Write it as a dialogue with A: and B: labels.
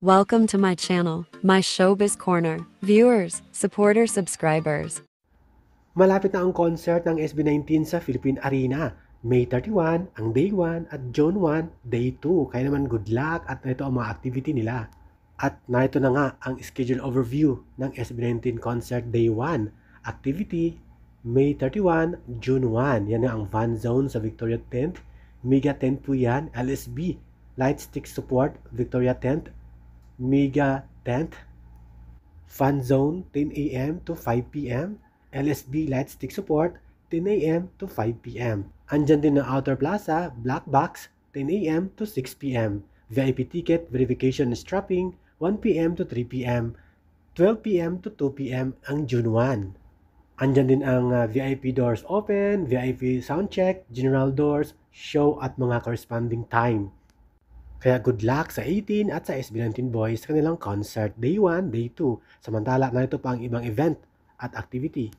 A: Welcome to my channel, my Showbiz Corner. Viewers, supporters, subscribers.
B: Malapit na ang concert ng SB19 sa Philippine Arena. May 31 ang Day 1 at June 1, Day 2. Kaya naman good luck at ito ang mga activity nila. At narito na nga ang schedule overview ng SB19 Concert Day 1. Activity, May 31, June 1. Yan ang fan zone sa Victoria Tent. Mega Tent po yan, LSB. Lightstick Support, Victoria Tent. Mega Tent. Fan Zone, 10 a.m. to 5 p.m. LSB Lightstick Support, 10 a.m. to 5 p.m. Andyan din ang Outer Plaza, Black Box, 10 a.m. to 6 p.m. VIP Ticket Verification and Strapping, 1 p.m. to 3 p.m. 12 p.m. to 2 p.m. ang June 1. Andyan din ang VIP Doors Open, VIP Soundcheck, General Doors, Show at mga corresponding time. Kaya good luck sa 18 at sa SB19 Boys sa kanilang concert Day 1, Day 2. Samantala, narito pa ang ibang event at activity.